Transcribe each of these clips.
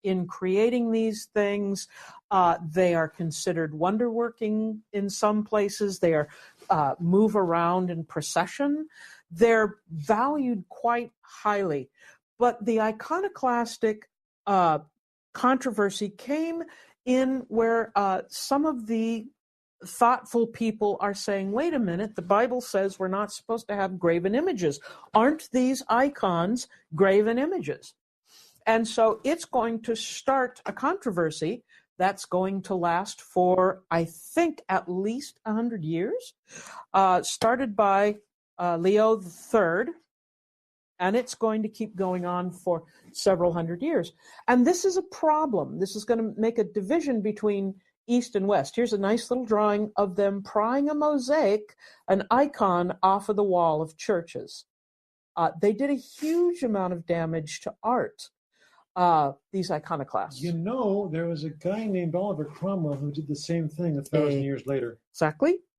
in creating these things. They are considered wonder-working in some places. They are move around in procession. They're valued quite highly. But the iconoclastic controversy came in where some of the thoughtful people are saying, wait a minute, the Bible says we're not supposed to have graven images. Aren't these icons graven images? And so it's going to start a controversy that's going to last for, I think, at least 100 years, started by Leo III, and it's going to keep going on for several hundred years. And this is a problem. This is going to make a division between East and West. Here's a nice little drawing of them prying a mosaic, an icon, off of the wall of churches. They did a huge amount of damage to art, these iconoclasts. You know, there was a guy named Oliver Cromwell who did the same thing 1,000 years later.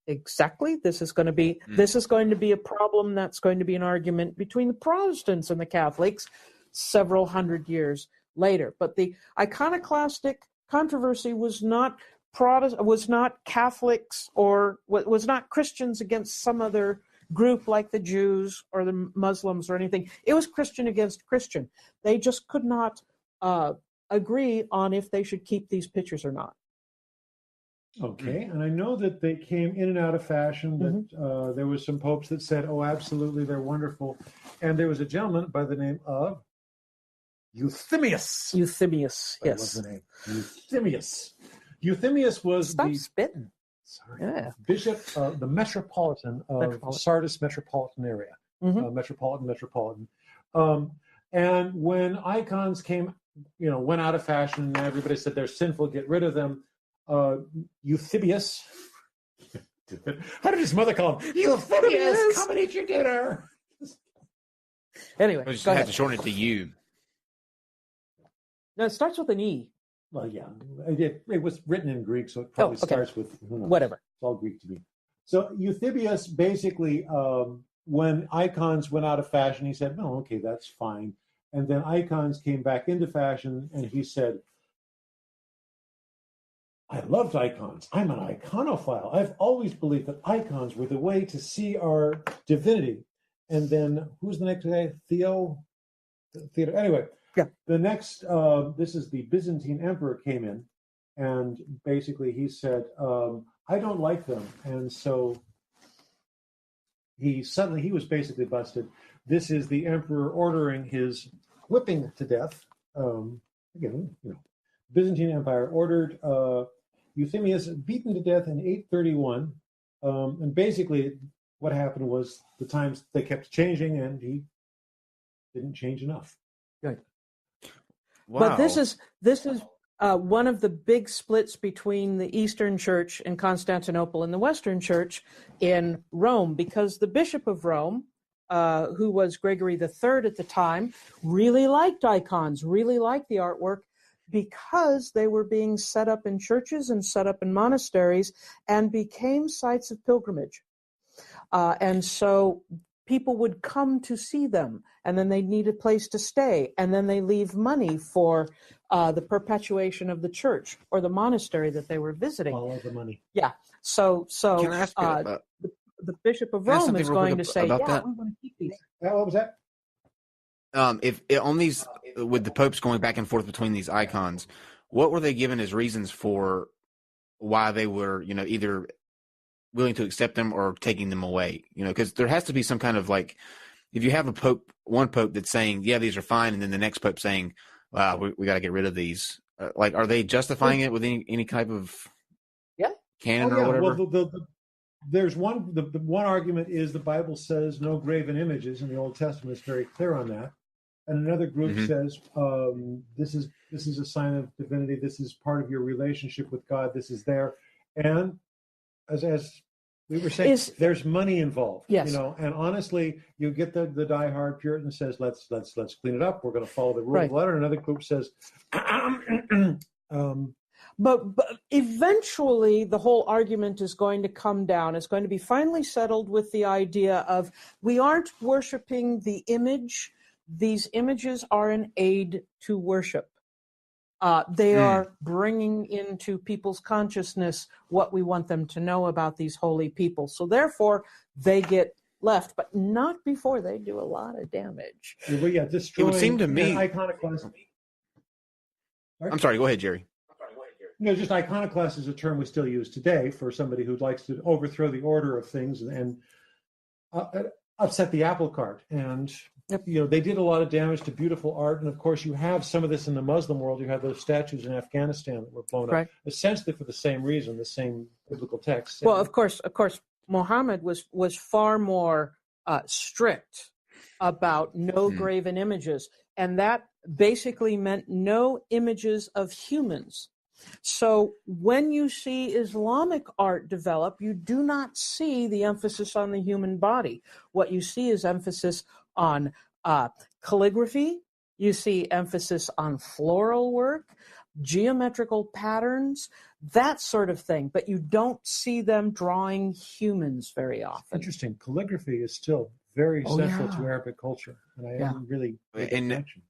Exactly. This is going to be a problem that's going to be an argument between the Protestants and the Catholics several hundred years later. But the iconoclastic controversy was not Catholics or was not Christians against some other group like the Jews or the Muslims or anything. It was Christian against Christian. They just could not agree on if they should keep these pictures or not. Okay, and I know that they came in and out of fashion, that there was some popes that said, oh, absolutely, they're wonderful. And there was a gentleman by the name of Euthymius. Yes. What was the name? Euthymius. Euthymius was spitting. Bishop, the Metropolitan of Sardis metropolitan area. Metropolitan. And when icons went out of fashion, and everybody said they're sinful, get rid of them. Euthymius. How did his mother call him? Euthymius, come and eat your dinner. Anyway, I just had to shorten it to U. No, it starts with an E. Well, yeah, it was written in Greek, so it probably starts with whatever. It's all Greek to me. So Euthymius basically, when icons went out of fashion, he said, "No, okay, that's fine." And then icons came back into fashion, and he said, I loved icons. I'm an iconophile. I've always believed that icons were the way to see our divinity. And then who's the next guy? Theodore. Anyway, the next, this is the Byzantine emperor came in, and basically he said, I don't like them. And so he was basically busted. This is the emperor ordering his whipping to death. Byzantine Empire ordered Euthymius beaten to death in 831. And basically what happened was the times they kept changing and he didn't change enough. Right. Wow. But this is one of the big splits between the Eastern Church in Constantinople and the Western Church in Rome, because the Bishop of Rome, who was Gregory III at the time, really liked icons, really liked the artwork, because they were being set up in churches and set up in monasteries and became sites of pilgrimage. And so people would come to see them, and then they'd need a place to stay, and then they leave money for the perpetuation of the church or the monastery that they were visiting. All of the money. Yeah. So Can I ask you about, the Bishop of Rome is going to say, we want to keep these. What was that? If on these, with the popes going back and forth between these icons, what were they given as reasons for why they were, either willing to accept them or taking them away? Because there has to be some kind of if you have one pope that's saying, yeah, these are fine, and then the next pope saying, wow, we got to get rid of these. Are they justifying it with any type of canon or whatever? Well, there's one. The one argument is the Bible says no graven images, and the Old Testament is very clear on that. And another group says this is a sign of divinity. This is part of your relationship with God. This is there, and as we were saying, there's money involved. Yes. And honestly, you get the diehard Puritan says let's clean it up. We're going to follow the rule of the letter. Another group says. But eventually, the whole argument is going to come down. It's going to be finally settled with the idea of we aren't worshiping the image. These images are an aid to worship. They are bringing into people's consciousness what we want them to know about these holy people. So therefore, they get left, but not before they do a lot of damage. Well, yeah, destroying. It would seem to me. Iconoclast. I'm sorry. Go ahead, Jerry. No, just iconoclast is a term we still use today for somebody who likes to overthrow the order of things and upset the apple cart. And they did a lot of damage to beautiful art. And of course, you have some of this in the Muslim world. You have those statues in Afghanistan that were blown up, essentially for the same reason, the same biblical text. Well, of course, Muhammad was far more strict about no graven images, and that basically meant no images of humans. So when you see Islamic art develop, you do not see the emphasis on the human body. What you see is emphasis on calligraphy. You see emphasis on floral work, geometrical patterns, that sort of thing. But you don't see them drawing humans very often. Interesting. Calligraphy is still very central to Arabic culture, and I haven't really mentioned.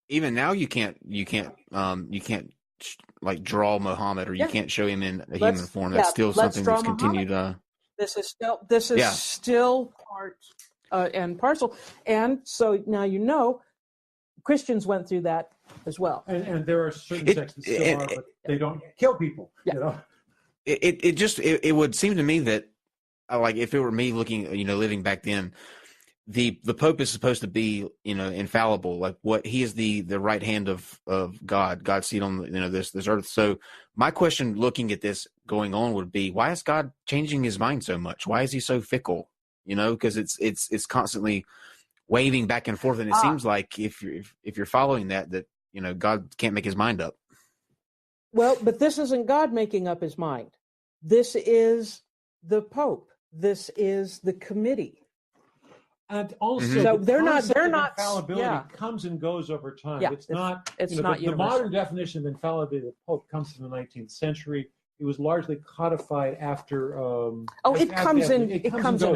Even now, you can't like draw Muhammad, or you can't show him in a human form. That's still something that's continued. This is still part and parcel. And so now Christians went through that as well. And there are certain sects that still are, but they don't kill people. It would seem to me that, like, if it were me looking, living back then, the Pope is supposed to be, infallible. Like, what he is the right hand of God, God's seat on this earth. So my question, looking at this going on, would be, why is God changing his mind so much? Why is he so fickle? Because it's constantly waving back and forth, and it seems like if you're following that God can't make his mind up. Well, but this isn't God making up his mind. This is the Pope. This is the committee. And also, so they're not infallibility comes and goes over time. Yeah, it's not. It's not the modern definition of infallibility of the Pope comes from the 19th century. It was largely codified after. It comes in and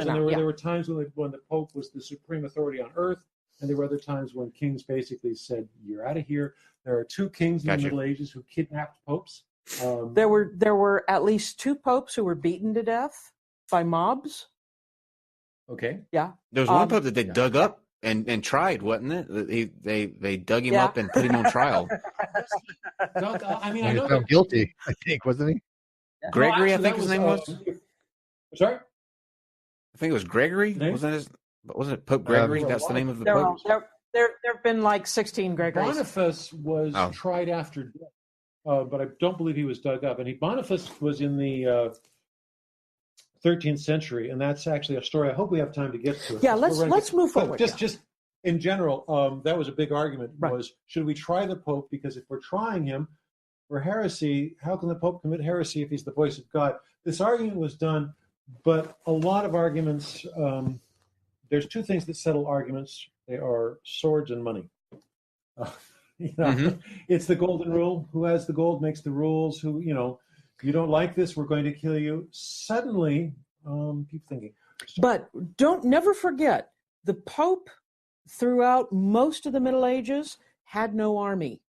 out. There were times when the Pope was the supreme authority on earth, and there were other times when kings basically said, "You're out of here." There are two kings in the Middle Ages who kidnapped popes. There were at least two popes who were beaten to death by mobs. Okay. Yeah. There was one pope that they dug up and tried, wasn't it? They dug him up and put him on trial. I know found guilty. I think, wasn't he? Gregory, I think his name was. Sorry. I think it was Gregory. Wasn't it Pope Gregory? That's the name of the pope. There have been like 16 Gregories. Boniface was tried after death, but I don't believe he was dug up. And Boniface was in the 13th century, and that's actually a story. I hope we have time to get to it. Yeah, let's move forward. Just in general, that was a big argument. Was should we try the Pope? Because if we're trying him for heresy, how can the Pope commit heresy if he's the voice of God? This argument was done, but a lot of arguments. There's two things that settle arguments. They are swords and money. It's the golden rule. Who has the gold makes the rules. Who you don't like this, we're going to kill you. Suddenly, keep thinking. But never forget, the Pope throughout most of the Middle Ages had no army.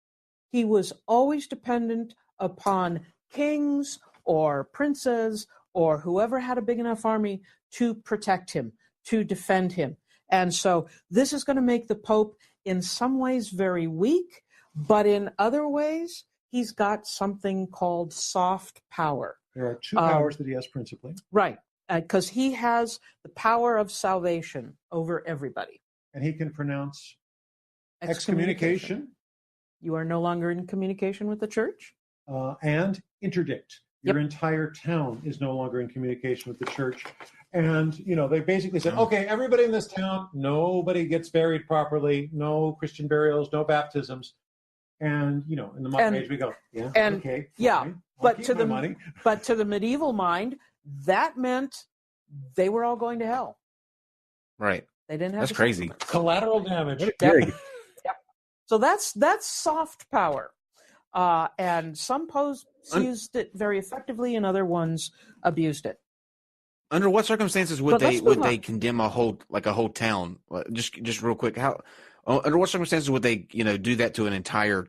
He was always dependent upon kings or princes or whoever had a big enough army to protect him, to defend him. And so this is going to make the Pope in some ways very weak, but in other ways, he's got something called soft power. There are two powers that he has principally. Right, because he has the power of salvation over everybody. And he can pronounce excommunication. You are no longer in communication with the church. And interdict. Your entire town is no longer in communication with the church. And, they basically said, okay, everybody in this town, nobody gets buried properly, no Christian burials, no baptisms. And, in the modern age, we go, okay. Fine, but to the medieval mind, that meant they were all going to hell. Right. They didn't have. That's crazy. Collateral damage. So that's soft power, and some popes used it very effectively, and other ones abused it. Under what circumstances would they condemn a whole town? Just real quick, under what circumstances would they do that to an entire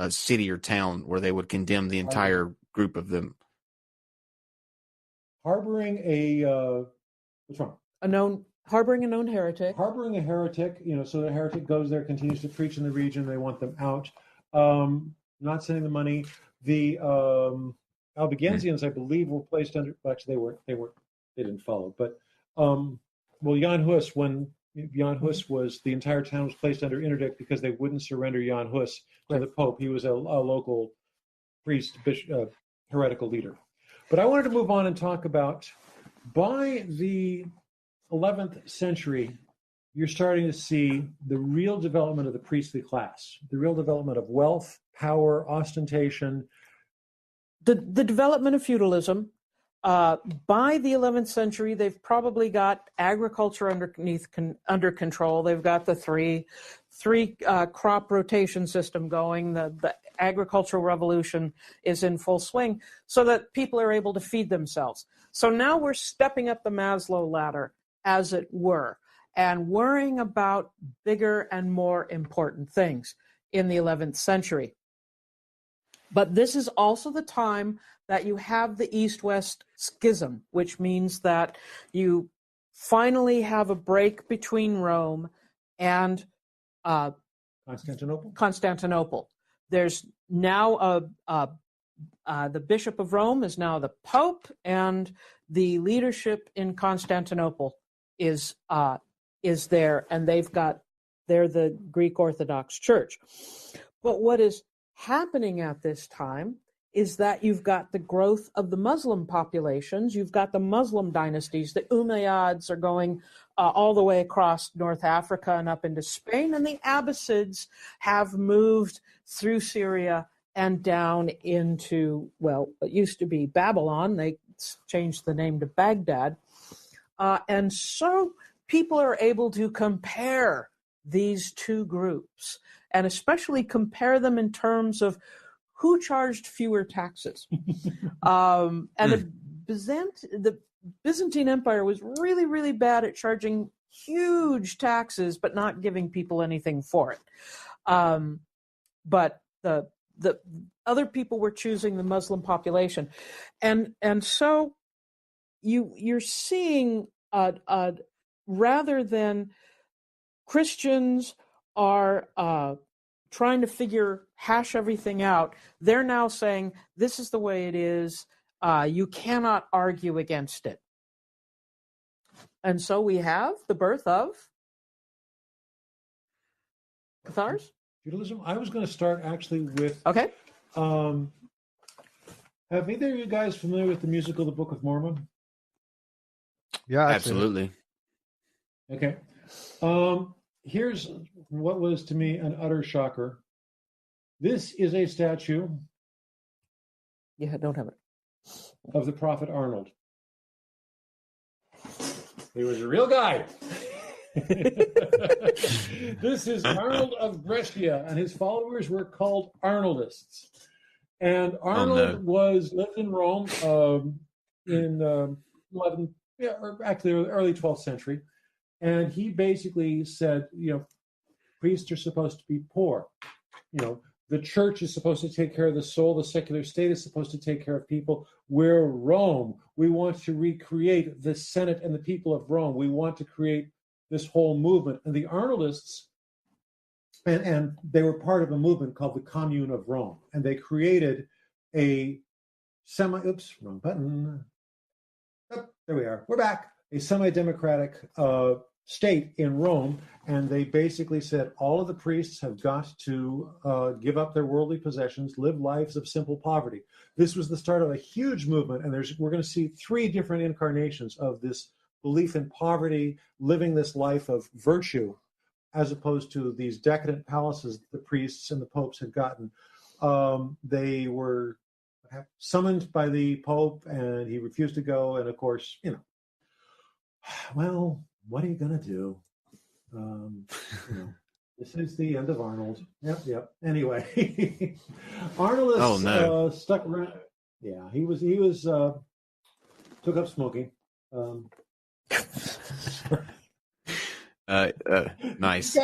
city or town where they would condemn the entire group of them. Harboring a what's wrong? Harboring a known heretic. Harboring a heretic, so the heretic goes there, continues to preach in the region. They want them out. Not sending the money. The Albigensians, I believe, were placed under. Actually, they weren't. They didn't follow. But Jan Hus, when Jan Hus was, the entire town was placed under interdict because they wouldn't surrender Jan Hus to the Pope. He was a local priest, bishop, heretical leader. But I wanted to move on and talk about, by the 11th century, you're starting to see the real development of the priestly class, the real development of wealth, power, ostentation. The development of feudalism. By the 11th century, they've probably got agriculture under control. They've got the three crop rotation system going. The agricultural revolution is in full swing, so that people are able to feed themselves. So now we're stepping up the Maslow ladder, as it were, and worrying about bigger and more important things in the 11th century. But this is also the time that you have the East-West schism, which means that you finally have a break between Rome and Constantinople. There's now the Bishop of Rome is now the Pope, and the leadership in Constantinople is there, and they're the Greek Orthodox Church. But what is happening at this time is that you've got the growth of the Muslim populations. You've got the Muslim dynasties. The Umayyads are going all the way across North Africa and up into Spain, and the Abbasids have moved through Syria and down into, well, it used to be Babylon. They changed the name to Baghdad. And so people are able to compare these two groups, and especially compare them in terms of who charged fewer taxes. And the Byzantine Empire was really, really bad at charging huge taxes, but not giving people anything for it. But the other people were choosing the Muslim population. And so you're seeing, rather than Christians are trying to hash everything out, they're now saying, this is the way it is. You cannot argue against it. And so we have the birth of Cathars? Feudalism. I was going to start actually with... Okay. Have either of you guys familiar with the musical The Book of Mormon? Yeah, absolutely. Okay. Here's what was to me an utter shocker. This is a statue. Yeah, I don't have it. Of the prophet Arnold. He was a real guy. This is Arnold of Brescia, and his followers were called Arnoldists. And Arnold lived in Rome in early 12th century. And he basically said, priests are supposed to be poor. The church is supposed to take care of the soul. The secular state is supposed to take care of people. We're Rome. We want to recreate the Senate and the people of Rome. We want to create this whole movement. And the Arnoldists, and they were part of a movement called the Commune of Rome. And they created a wrong button. Oh, there we are. We're back. A semi-democratic state in Rome, and they basically said all of the priests have got to give up their worldly possessions, live lives of simple poverty. This was the start of a huge movement, and we're going to see 3 different incarnations of this belief in poverty, living this life of virtue, as opposed to these decadent palaces the priests and the popes had gotten. They were summoned by the Pope, and he refused to go, and of course, well, what are you going to do? This is the end of Arnold. Yep. Anyway, Arnold stuck around. Yeah, he was took up smoking. Nice.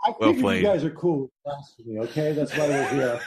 I Well figured played. you guys are cool. Blasphemy, okay? That's why we're here.